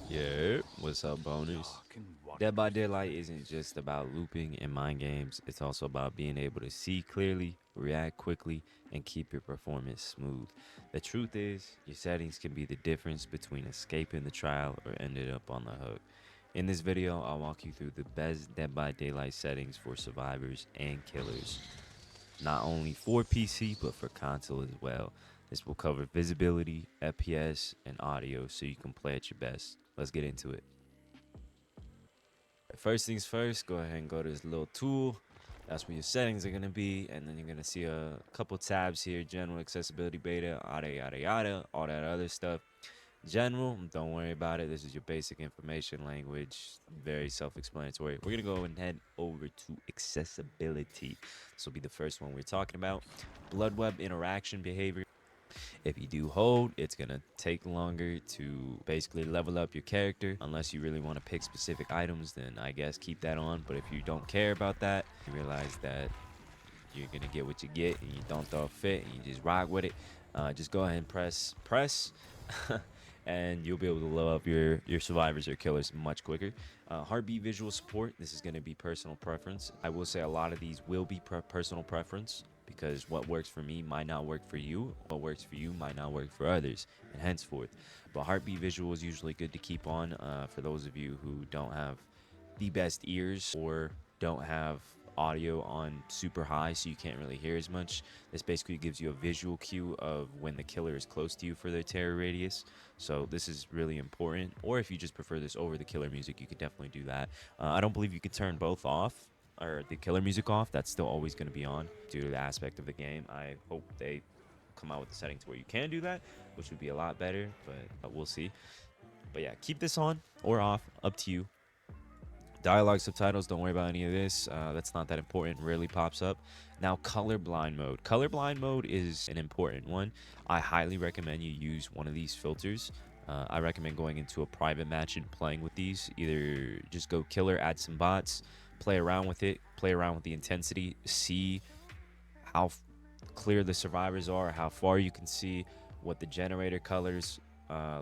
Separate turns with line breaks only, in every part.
Yeah, what's up, bonus? Dead by Daylight isn't just about looping in mind games, it's also about being able to see clearly, react quickly, and keep your performance smooth. The truth is, your settings can be the difference between escaping the trial or ending up on the hook. In this video, I'll walk you through the best Dead by Daylight settings for survivors and killers, not only for PC but for console as well. This will cover visibility, FPS, and audio so you can play at your best. Let's get into it. First things first, go ahead and go to this little tool. That's where your settings are going to be. And then you're going to see a couple tabs here: general, accessibility, beta, yada, yada, yada, all that other stuff. General, don't worry about it. This is your basic information language. Very self-explanatory. We're going to go and head over to accessibility. This will be the first one we're talking about. Blood web interaction behavior. If you do hold, it's going to take longer to basically level up your character. Unless you really want to pick specific items, then I guess keep that on. But if you don't care about that, you realize that you're going to get what you get and you don't throw a fit and you just rock with it. Just go ahead and press and you'll be able to level up your survivors or killers much quicker. Heartbeat visual support. This is going to be personal preference. I will say a lot of these will be personal preference, because what works for me might not work for you. What works for you might not work for others, and henceforth. But heartbeat visual is usually good to keep on for those of you who don't have the best ears or don't have audio on super high so you can't really hear as much. This basically gives you a visual cue of when the killer is close to you for their terror radius. So this is really important. Or if you just prefer this over the killer music, you could definitely do that. I don't believe you could turn both off, or the killer music off. That's still always going to be on due to the aspect of the game. I hope they come out with the setting to where you can do that, which would be a lot better, but we'll see. But yeah, keep this on or off, up to you. Dialogue subtitles, don't worry about any of this. That's not that important. Rarely pops up. Now, colorblind mode. Colorblind mode is an important one. I highly recommend you use one of these filters. I recommend going into a private match and playing with these. Either just go killer, add some bots, play around with it, play around with the intensity, see how clear the survivors are, how far you can see, what the generator colors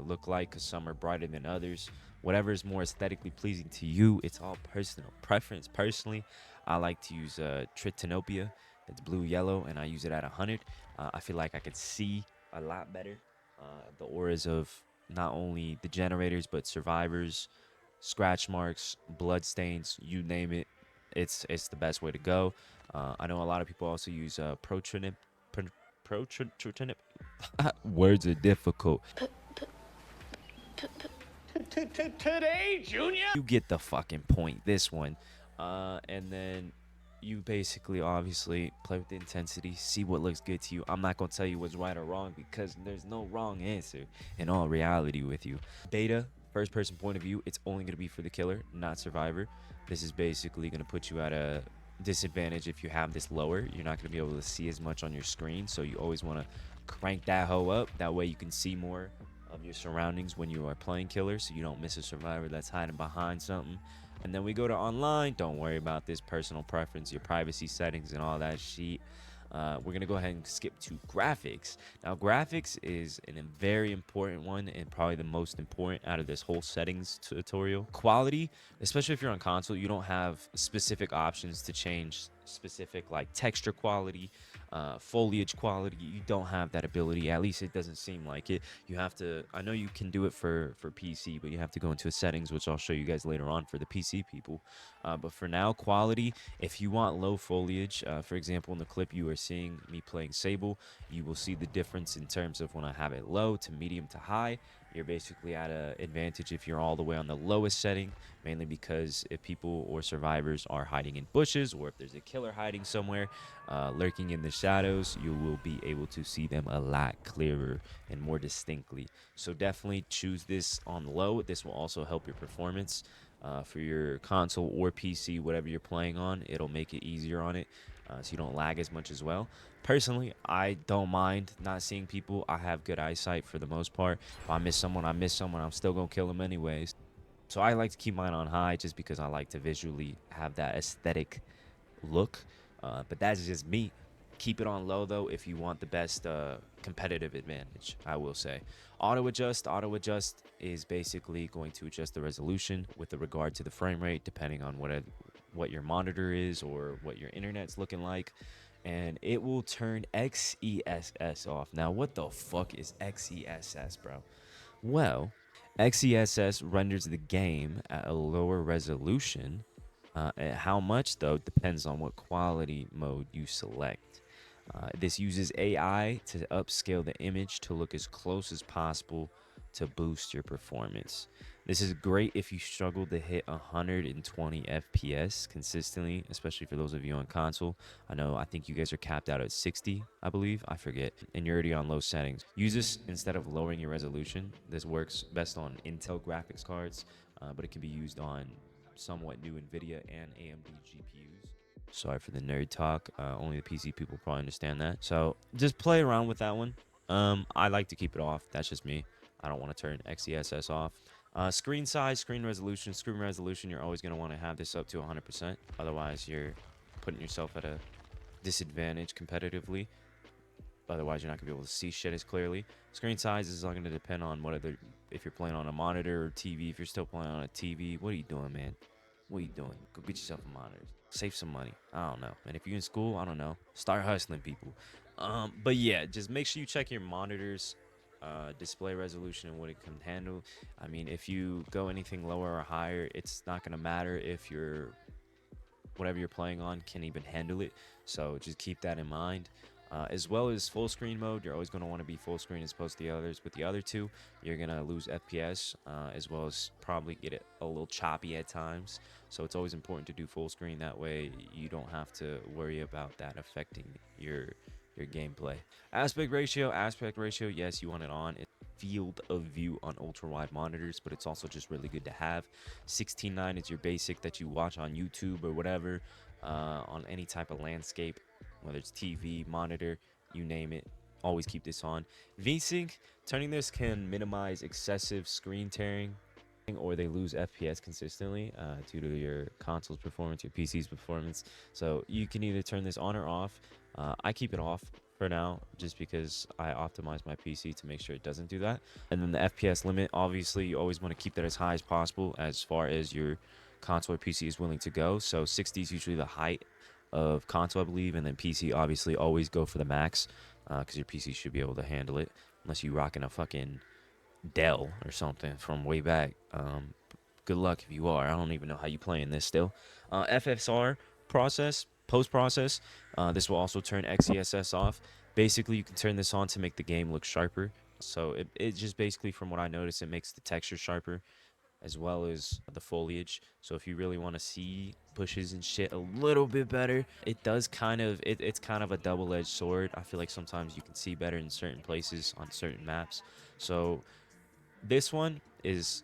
look like, because some are brighter than others. Whatever is more aesthetically pleasing to you, it's all personal preference. Personally, I like to use Tritanopia. It's blue yellow, and I use it at 100. I feel like I could see a lot better the auras of not only the generators but survivors, scratch marks, blood stains, you name it. It's the best way to go. I know a lot of people also use Protrinip. Protrinip. Words are difficult.
Today, Junior?
You get the fucking point. This one, and then you basically obviously play with the intensity, see what looks good to you. I'm not gonna tell you what's right or wrong because there's no wrong answer in all reality with you. Beta, first person point of view, it's only gonna be for the killer, not survivor. This is basically gonna put you at a disadvantage if you have this lower. You're not gonna be able to see as much on your screen, so you always want to crank that hoe up. That way you can see more of your surroundings when you are playing killer, so you don't miss a survivor that's hiding behind something. And then we go to online. Don't worry about this personal preference, your privacy settings, and all that shit. We're gonna go ahead and skip to graphics. Now, graphics is a very important one and probably the most important out of this whole settings tutorial. Quality, especially if you're on console, you don't have specific options to change specific like texture quality, foliage quality. You don't have that ability. At least it doesn't seem like it. You have to. I know you can do it for PC, but you have to go into settings, which I'll show you guys later on for the PC people. But for now, quality. If you want low foliage, for example, in the clip you are seeing me playing Sable, you will see the difference in terms of when I have it low to medium to high. You're basically at an advantage if you're all the way on the lowest setting, mainly because if people or survivors are hiding in bushes, or if there's a killer hiding somewhere, lurking in the shadows, you will be able to see them a lot clearer and more distinctly. So definitely choose this on low. This will also help your performance for your console or PC, whatever you're playing on. It'll make it easier on it, so you don't lag as much as well. Personally, I don't mind not seeing people. I have good eyesight for the most part. If I miss someone, I miss someone. I'm still gonna kill them anyways. So I like to keep mine on high just because I like to visually have that aesthetic look. But that's just me. Keep it on low though if you want the best competitive advantage, I will say. Auto adjust is basically going to adjust the resolution with regard to the frame rate depending on what your monitor is or what your internet's looking like, and it will turn XESS off. Now what the fuck is XESS, bro? Well, XESS renders the game at a lower resolution. How much, though, depends on what quality mode you select. This uses AI to upscale the image to look as close as possible to boost your performance. This is great if you struggle to hit 120 FPS consistently, especially for those of you on console. I think you guys are capped out at 60, I believe. I forget. And you're already on low settings. Use this instead of lowering your resolution. This works best on Intel graphics cards, but it can be used on somewhat new NVIDIA and AMD GPUs. Sorry for the nerd talk. Only the PC people probably understand that. So just play around with that one. I like to keep it off. That's just me. I don't want to turn XESS off. Screen size, screen resolution. You're always going to want to have this up to 100%. Otherwise, you're putting yourself at a disadvantage competitively. Otherwise, you're not going to be able to see shit as clearly. Screen size is all going to depend on if you're playing on a monitor or TV. If you're still playing on a TV, what are you doing, man? What are you doing? Go get yourself a monitor. Save some money. I don't know. And if you're in school, I don't know. Start hustling, people. But yeah, just make sure you check your monitors, display resolution and what it can handle. I mean, if you go anything lower or higher, it's not gonna matter if whatever you're playing on can even handle it. So just keep that in mind. As well as full screen mode, you're always going to want to be full screen as opposed to the others. With the other two, you're going to lose FPS, as well as probably get it a little choppy at times. So it's always important to do full screen. That way you don't have to worry about that affecting your gameplay. Aspect ratio, yes, you want it on. It's field of view on ultra wide monitors, but it's also just really good to have. 16:9 is your basic that you watch on YouTube or whatever, on any type of landscape, whether it's TV, monitor, you name it. Always keep this on. VSync, turning this can minimize excessive screen tearing, or they lose FPS consistently due to your console's performance, your PC's performance. So you can either turn this on or off. I keep it off for now just because I optimize my PC to make sure it doesn't do that. And then the FPS limit, obviously you always want to keep that as high as possible as far as your console or PC is willing to go. So 60 is usually the height of console, I believe, and then PC obviously always go for the max because your PC should be able to handle it unless you rocking a fucking Dell or something from way back. Good luck if you are. I don't even know how you playing this still. FSR process, post process. This will also turn XESS off. Basically, you can turn this on to make the game look sharper. So it just basically, from what I noticed, it makes the texture sharper as well as the foliage. So if you really want to see bushes and shit a little bit better, it does it's kind of a double-edged sword. I feel like sometimes you can see better in certain places on certain maps. So this one is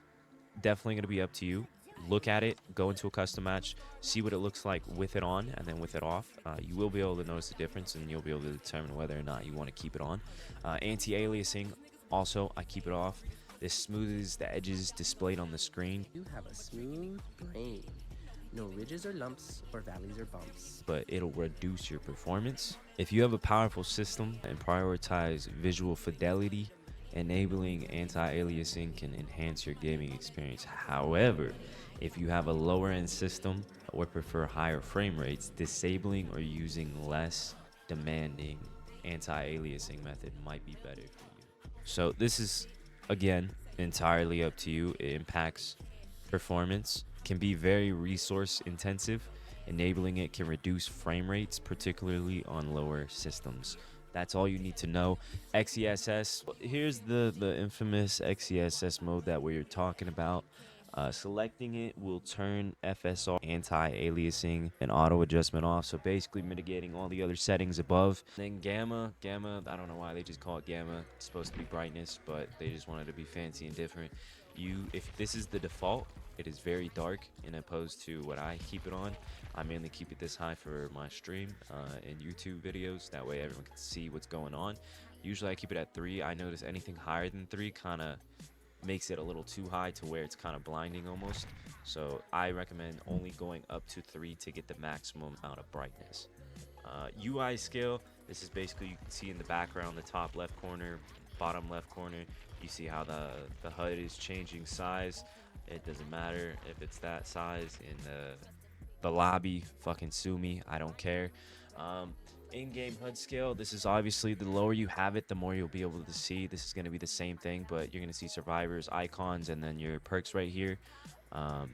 definitely going to be up to you. Look at it, go into a custom match, see what it looks like with it on and then with it off. You will be able to notice the difference and you'll be able to determine whether or not you want to keep it on. Anti-aliasing, also, I keep it off. This smooths the edges displayed on the screen.
You have a smooth brain. No ridges or lumps or valleys or bumps.
But it'll reduce your performance. If you have a powerful system and prioritize visual fidelity, enabling anti-aliasing can enhance your gaming experience. However, if you have a lower end system or prefer higher frame rates, disabling or using less demanding anti-aliasing method might be better for you. So this is, again, entirely up to you. It impacts performance, can be very resource intensive. Enabling it can reduce frame rates, particularly on lower systems. That's all you need to know. XESS, here's the infamous XESS mode that we're talking about. Selecting it will turn FSR, anti-aliasing, and auto adjustment off. So basically mitigating all the other settings above. Then gamma, I don't know why they just call it gamma. It's supposed to be brightness, but they just wanted to be fancy and different. If this is the default, it is very dark in opposed to what I keep it on. I mainly keep it this high for my stream and YouTube videos. That way everyone can see what's going on. Usually I keep it at 3. I notice anything higher than 3 kind of makes it a little too high to where it's kind of blinding almost. So I recommend only going up to 3 to get the maximum amount of brightness. UI scale, This is basically, you can see in the background, the top left corner, bottom left corner, you see how the HUD is changing size. It doesn't matter if it's that size in the lobby. Fucking sue me, I don't care. In-game HUD scale, this is obviously, the lower you have it, the more you'll be able to see. This is going to be the same thing, but you're going to see survivors, icons, and then your perks right here.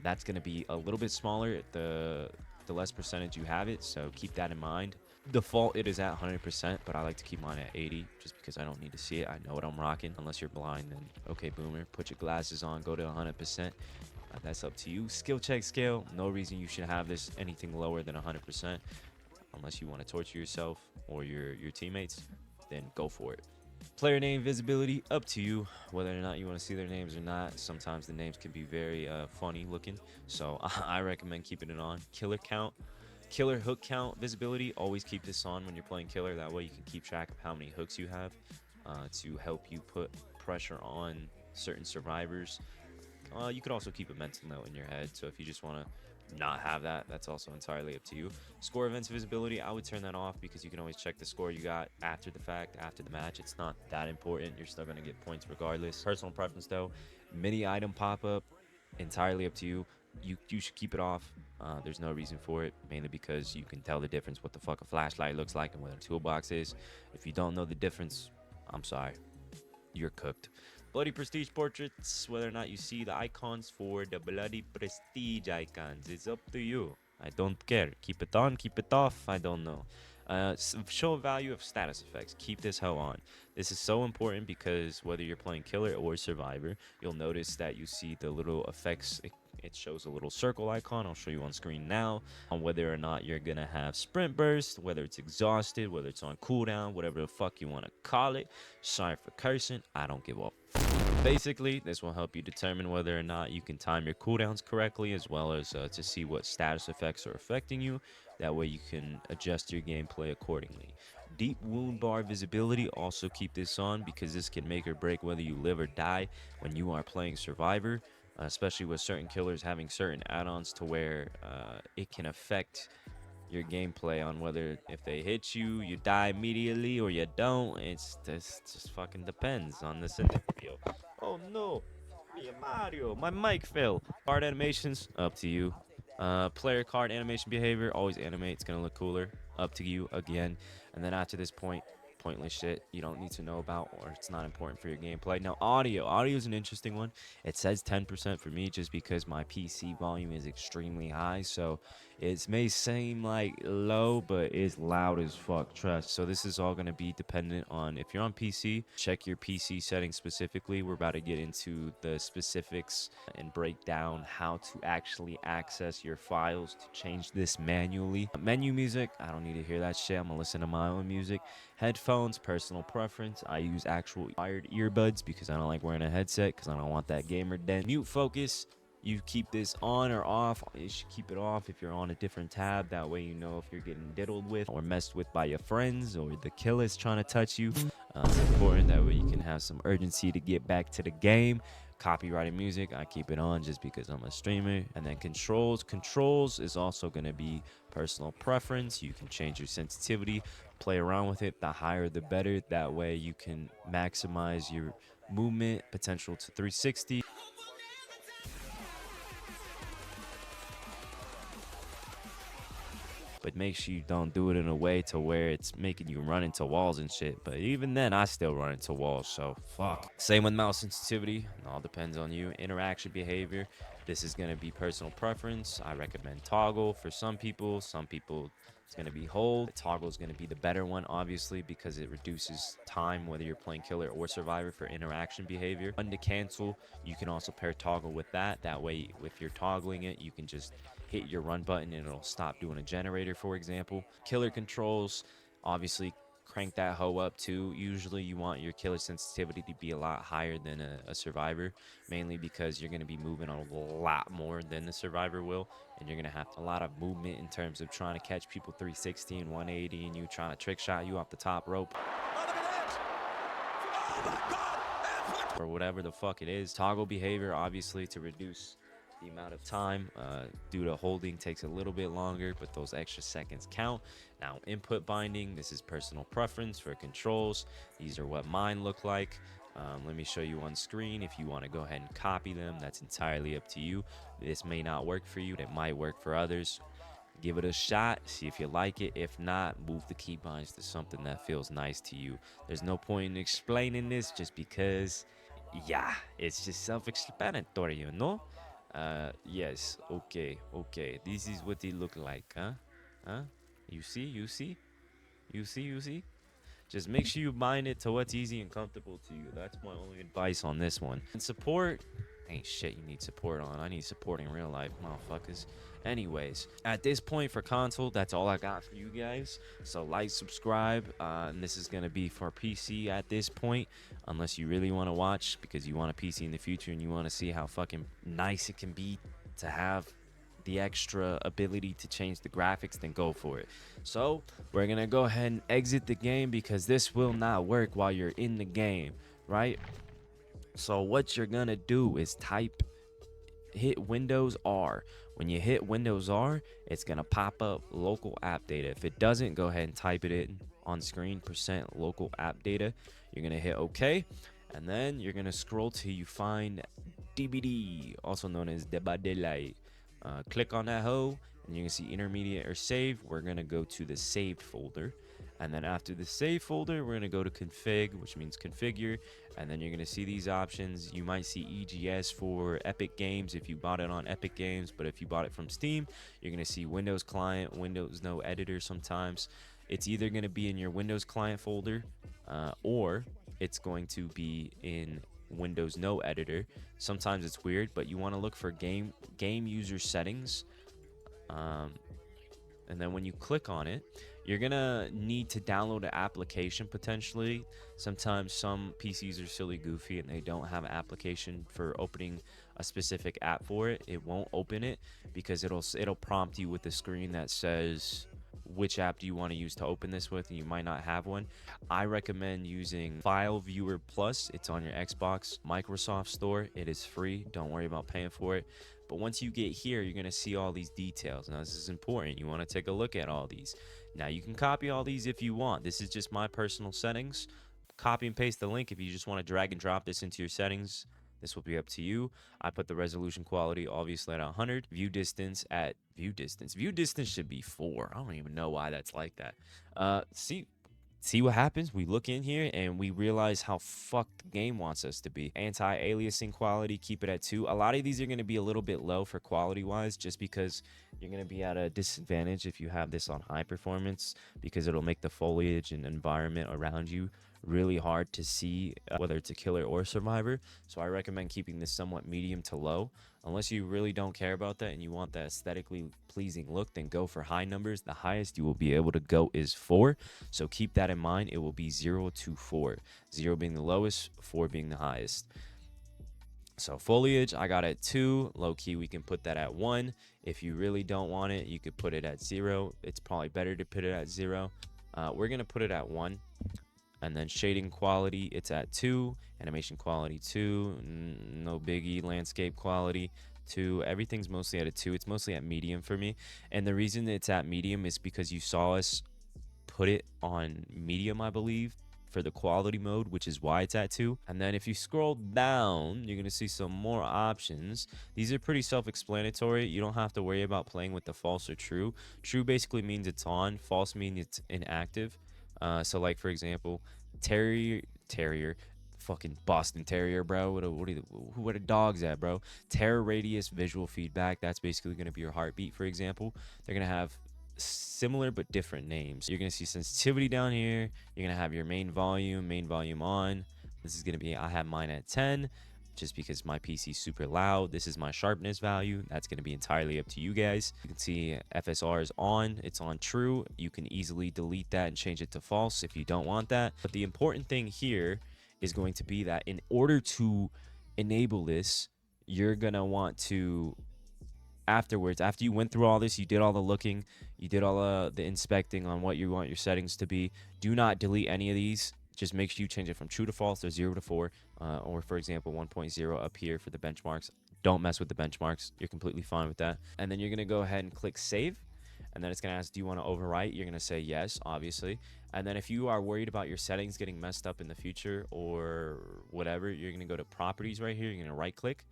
That's going to be a little bit smaller the less percentage you have it, so keep that in mind. Default, it is at 100%, but I like to keep mine at 80 just because I don't need to see it. I know what I'm rocking. Unless you're blind, then okay, boomer, put your glasses on, go to 100%. That's up to you. Skill check scale, no reason you should have this anything lower than 100% unless you want to torture yourself or your teammates, then go for it. Player name visibility, up to you whether or not you want to see their names or not. Sometimes the names can be very funny looking, so I recommend keeping it on. Killer count, killer hook count visibility, always keep this on when you're playing killer. That way you can keep track of how many hooks you have to help you put pressure on certain survivors. You could also keep a mental note in your head, so if you just want to not have that, that's also entirely up to you. Score events visibility, I would turn that off because you can always check the score you got after the fact, after the match. It's not that important. You're still going to get points regardless. Personal preference though, mini item pop-up, entirely up to you. You should keep it off. There's no reason for it, mainly because you can tell the difference what the fuck a flashlight looks like and what a toolbox is. If you don't know the difference, I'm sorry, you're cooked. Bloody prestige portraits, whether or not you see the icons for the bloody prestige icons, it's up to you. I don't care. Keep it on, keep it off, I don't know. Show value of status effects, keep this hell on. This is so important because whether you're playing killer or survivor, you'll notice that you see the little effects. It shows a little circle icon, I'll show you on screen now, on whether or not you're gonna have sprint burst, whether it's exhausted, whether it's on cooldown, whatever the fuck you want to call it. Sorry for cursing, I don't give a Basically, this will help you determine whether or not you can time your cooldowns correctly, as well as to see what status effects are affecting you. That way you can adjust your gameplay accordingly. Deep wound bar visibility, also keep this on because this can make or break whether you live or die when you are playing survivor, especially with certain killers having certain add-ons to where it can affect your gameplay on whether if they hit you, you die immediately or you don't. It's just fucking depends on the scenario. Oh no, Mario, my mic fell. Card animations, up to you. Player card animation behavior, always animate. It's gonna look cooler. Up to you again. And then after this point, pointless shit you don't need to know about or it's not important for your gameplay. Now audio is an interesting one. It says 10% for me just because my PC volume is extremely high, so it may seem like low, but it's loud as fuck, trust. So this is all going to be dependent on if you're on PC, check your PC settings specifically. We're about to get into the specifics and break down how to actually access your files to change this manually. Menu music, I don't need to hear that shit. I'm gonna listen to my own music. Headphones, personal preference. I use actual wired earbuds because I don't like wearing a headset because I don't want that gamer dead. Mute focus, you keep this on or off. You should keep it off if you're on a different tab. That way you know if you're getting diddled with or messed with by your friends or the killer's trying to touch you. It's important. That way you can have some urgency to get back to the game. Copyrighted music, I keep it on just because I'm a streamer. And then controls is also going to be personal preference. You can change your sensitivity, play around with it. The higher the better. That way you can maximize your movement potential to 360. But make sure you don't do it in a way to where it's making you run into walls and shit. But even then, I still run into walls, so fuck. Same with mouse sensitivity. It all depends on you. Interaction behavior. This is going to be personal preference. I recommend toggle for some people. Some people, it's going to be hold. Toggle is going to be the better one, obviously, because it reduces time, whether you're playing killer or survivor, for interaction behavior. Run to cancel, you can also pair toggle with that. That way, if you're toggling it, you can just hit your run button and it'll stop doing a generator, for example. Killer controls, obviously crank that hoe up too. Usually you want your killer sensitivity to be a lot higher than a survivor, mainly because you're going to be moving a lot more than the survivor will, and you're going to have a lot of movement in terms of trying to catch people 360 and 180 and you trying to trick shot you off the top rope or whatever the fuck it is. Toggle behavior, obviously, to reduce The amount of time due to holding takes a little bit longer, but those extra seconds count. Now, input binding, this is personal preference for controls. These are what mine look like. Let me show you on screen. If you want to go ahead and copy them, that's entirely up to you. This may not work for you, that might work for others. Give it a shot, see if you like it. If not, move the keybinds to something that feels nice to you. There's no point in explaining this just because, yeah, it's just self-explanatory, you know? Yes, okay. This is what they look like, huh? Huh? You see? Just make sure you bind it to what's easy and comfortable to you. That's my only advice on this one. And support, ain't shit you need support on. I need support in real life, motherfuckers. Anyways, at this point for console, that's all I got for you guys. So like, subscribe, and this is gonna be for PC at this point, unless you really want to watch because you want a PC in the future and you want to see how fucking nice it can be to have the extra ability to change the graphics, then go for it. So we're gonna go ahead and exit the game because this will not work while you're in the game, right? So what you're gonna do is hit Windows R. When you hit Windows R, it's gonna pop up local app data. If it doesn't, go ahead and type it in on screen, % local app data. You're gonna hit OK, and then you're gonna scroll till you find DVD, also known as Debadela. Click on that hoe, and you can see intermediate or save. We're gonna go to the saved folder, and then after the save folder, we're gonna go to config, which means configure, and then you're gonna see these options. You might see EGS for Epic Games if you bought it on Epic Games, but if you bought it from Steam, you're gonna see Windows Client, Windows No Editor. Sometimes it's either gonna be in your Windows Client folder, or it's going to be in Windows No Editor. Sometimes it's weird, but you want to look for game user settings, and then when you click on it, you're gonna need to download an application potentially. Sometimes some PCs are silly goofy and they don't have an application for opening a specific app for it. It won't open it because it'll prompt you with a screen that says which app do you want to use to open this with, and you might not have one. I recommend using File Viewer Plus. It's on your Xbox Microsoft Store. It is free. Don't worry about paying for it. But once you get here, you're going to see all these details. Now, this is important. You want to take a look at all these. Now, you can copy all these if you want. This is just my personal settings. Copy and paste the link if you just want to drag and drop this into your settings. This will be up to you. I put the resolution quality obviously at 100. View distance at view distance. View distance should be 4. I don't even know why that's like that. See what happens. We look in here and we realize how fucked the game wants us to be. Anti-aliasing quality, keep it at 2. A lot of these are going to be a little bit low for quality wise, just because you're going to be at a disadvantage if you have this on high performance, because it'll make the foliage and environment around you really hard to see, whether it's a killer or survivor. So I recommend keeping this somewhat medium to low. Unless you really don't care about that and you want that aesthetically pleasing look, then go for high numbers. The highest you will be able to go is 4. So keep that in mind. It will be 0 to 4. 0 being the lowest, 4 being the highest. So foliage, I got at 2. Low key, we can put that at 1. If you really don't want it, you could put it at 0. It's probably better to put it at 0. We're going to put it at 1. And then shading quality, it's at 2. Animation quality 2. No biggie. Landscape quality 2. Everything's mostly at a 2. It's mostly at medium for me. And the reason it's at medium is because you saw us put it on medium, I believe, for the quality mode, which is why it's at 2. And then if you scroll down, you're going to see some more options. These are pretty self-explanatory. You don't have to worry about playing with the false or true. True basically means it's on. False means it's inactive. So like for example, terrier, fucking Boston Terrier, bro. What are dogs at, bro? Terror radius, visual feedback. That's basically gonna be your heartbeat, for example. They're gonna have similar but different names. You're gonna see sensitivity down here. You're gonna have your main volume on. This is gonna be, I have mine at 10. Just because my PC is super loud. This is my sharpness value. That's going to be entirely up to you guys. You can see FSR is on. It's on true. You can easily delete that and change it to false if you don't want that. But the important thing here is going to be that in order to enable this, you're going to want to, afterwards, after you went through all this, you did all the looking, you did all the inspecting on what you want your settings to be, do not delete any of these. Just make sure you change it from true to false or 0 to 4, or for example 1.0 up here for the benchmarks. Don't mess with the benchmarks. You're completely fine with that. And then you're gonna go ahead and click save. And then it's gonna ask, do you want to overwrite? You're gonna say yes, obviously. And then if you are worried about your settings getting messed up in the future or whatever, you're gonna go to properties right here. You're gonna right click,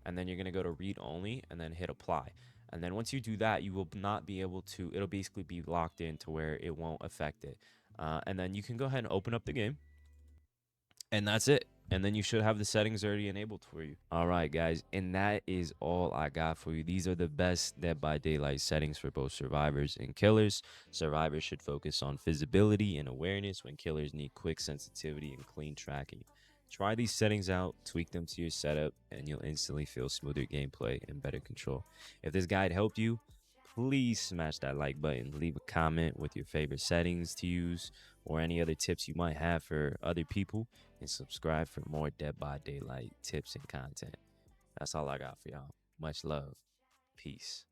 and then you're gonna go to read only, and then hit apply. And then once you do that, you will not be able to. It'll basically be locked in to where it won't affect it. And then you can go ahead and open up the game, and that's it. And then you should have the settings already enabled for you. All right, guys, and that is all I got for you. These are the best Dead by Daylight settings for both survivors and killers. Survivors should focus on visibility and awareness, when killers need quick sensitivity and clean tracking. Try these settings out, tweak them to your setup, and you'll instantly feel smoother gameplay and better control. If this guide helped you, please smash that like button. Leave a comment with your favorite settings to use or any other tips you might have for other people, and subscribe for more Dead by Daylight tips and content. That's all I got for y'all. Much love. Peace.